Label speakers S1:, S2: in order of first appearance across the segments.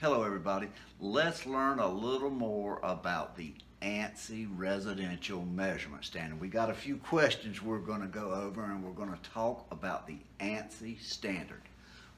S1: Hello everybody. Let's learn a little more about the ANSI residential measurement standard. We got a few questions we're going to go over, and we're going to talk about the ANSI standard.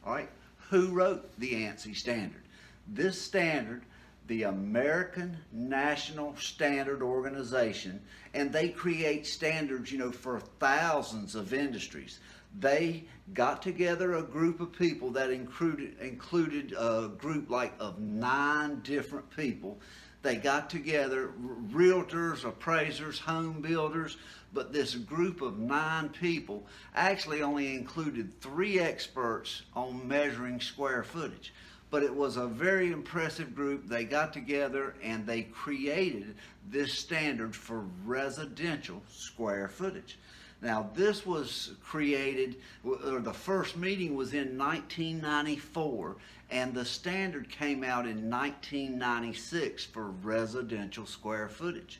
S1: All right, who wrote the ANSI standard? This standard, the American National Standard Organization, and they create standards, for thousands of industries. They got together a group of people that included a group like of 9 different people. They got together, realtors, appraisers, home builders, but this group of 9 people actually only included 3 experts on measuring square footage. But it was a very impressive group. They got together and they created this standard for residential square footage. Now, this was created, or the first meeting was in 1994, and the standard came out in 1996 for residential square footage.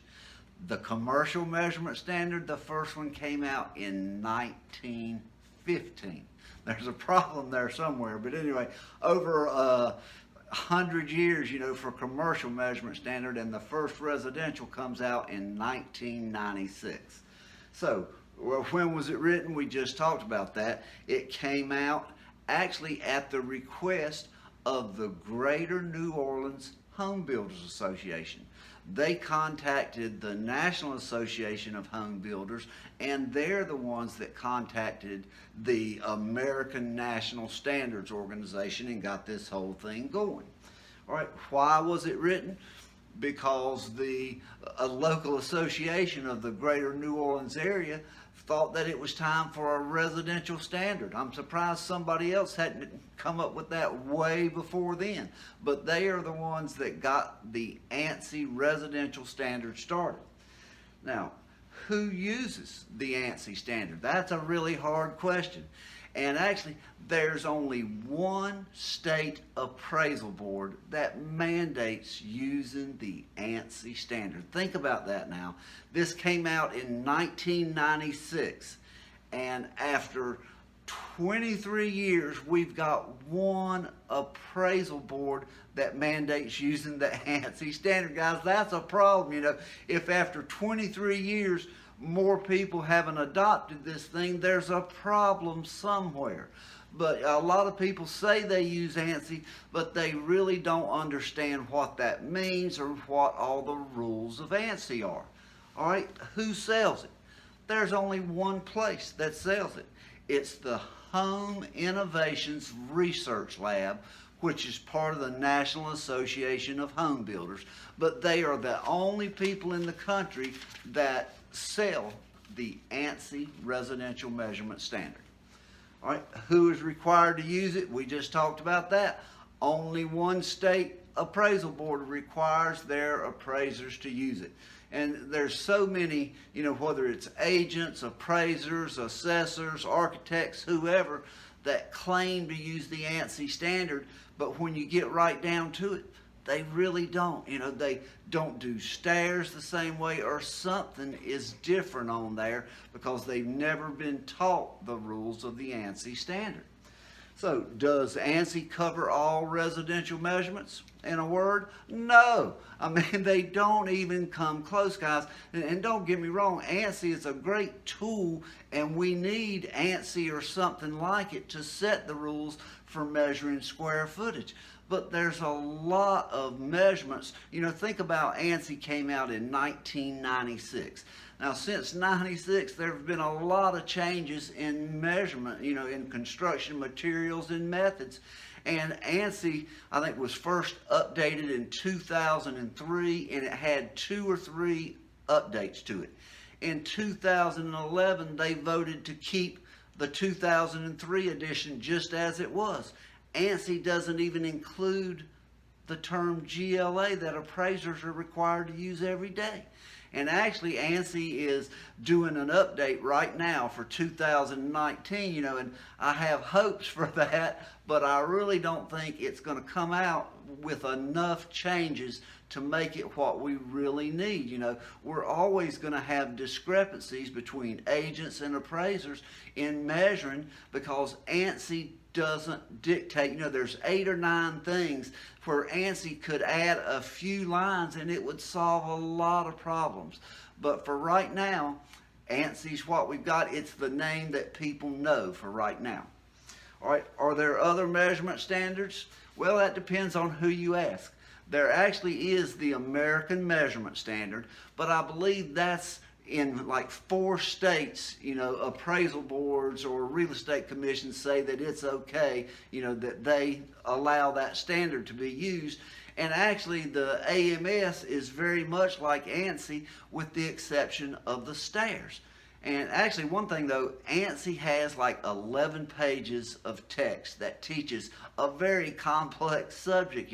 S1: The commercial measurement standard, the first one came out in 1915. There's a problem there somewhere, but anyway, over 100 years, for commercial measurement standard, and the first residential comes out in 1996. So, well, when was it written? We just talked about that. It came out actually at the request of the Greater New Orleans Home Builders Association. They contacted the National Association of Home Builders, and they're the ones that contacted the American National Standards Organization and got this whole thing going. All right, why was it written? Because a local association of the Greater New Orleans area thought that it was time for a residential standard. I'm surprised somebody else hadn't come up with that way before then. But they are the ones that got the ANSI residential standard started. Now, who uses the ANSI standard? That's a really hard question. And actually, there's only one state appraisal board that mandates using the ANSI standard. Think about that now. This came out in 1996, and after 23 years, we've got one appraisal board that mandates using the ANSI standard. Guys, that's a problem. If after 23 years, more people haven't adopted this thing, there's a problem somewhere. But a lot of people say they use ANSI, but they really don't understand what that means or what all the rules of ANSI are. All right, who sells it? There's only one place that sells it. It's the Home Innovations Research Lab, which is part of the National Association of Home Builders. But they are the only people in the country that sell the ANSI residential measurement standard. All right, who is required to use it? We just talked about that. Only one state appraisal board requires their appraisers to use it. And there's so many, whether it's agents, appraisers, assessors, architects, whoever, that claim to use the ANSI standard, but when you get right down to it, they really don't. They don't do stairs the same way, or something is different on there because they've never been taught the rules of the ANSI standard. So, does ANSI cover all residential measurements? In a word, no. They don't even come close, guys. And don't get me wrong, ANSI is a great tool, and we need ANSI or something like it to set the rules for measuring square footage. But there's a lot of measurements. Think about ANSI came out in 1996. Now, since 96, there have been a lot of changes in measurement, in construction materials and methods. And ANSI, I think, was first updated in 2003, and it had 2 or 3 updates to it. In 2011, they voted to keep the 2003 edition just as it was. ANSI doesn't even include the term GLA that appraisers are required to use every day. And actually, ANSI is doing an update right now for 2019, and I have hopes for that, but I really don't think it's going to come out with enough changes to make it what we really need. We're always going to have discrepancies between agents and appraisers in measuring because ANSI doesn't dictate. There's 8 or 9 things where ANSI could add a few lines and it would solve a lot of problems. But for right now, ANSI's what we've got. It's the name that people know for right now. All right, are there other measurement standards? Well, that depends on who you ask. There actually is the American Measurement Standard, but I believe that's in like 4 states. Appraisal boards or real estate commissions say that it's okay, that they allow that standard to be used. And actually the AMS is very much like ANSI with the exception of the stairs. And actually, one thing though, ANSI has like 11 pages of text that teaches a very complex subject,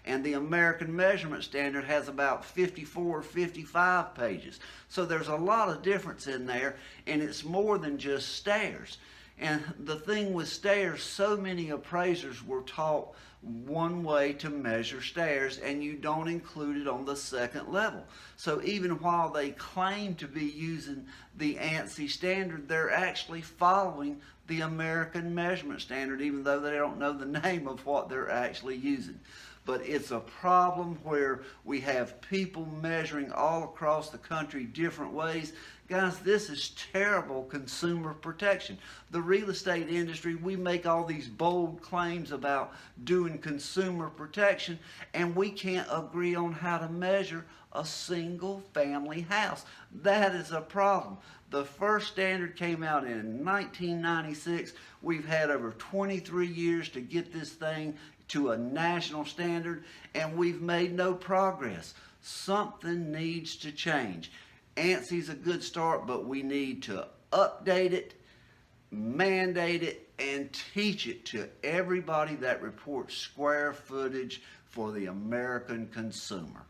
S1: and the American Measurement Standard has about 54 or 55 pages. So there's a lot of difference in there, and it's more than just stairs. And the thing with stairs, so many appraisers were taught one way to measure stairs, and you don't include it on the second level. So even while they claim to be using the ANSI standard, they're actually following the American Measurement Standard, even though they don't know the name of what they're actually using. But it's a problem where we have people measuring all across the country different ways. Guys, this is terrible consumer protection. The real estate industry, we make all these bold claims about doing consumer protection, and we can't agree on how to measure a single family house. That is a problem. The first standard came out in 1996. We've had over 23 years to get this thing to a national standard, and we've made no progress. Something needs to change. ANSI's a good start, but we need to update it, mandate it, and teach it to everybody that reports square footage for the American consumer.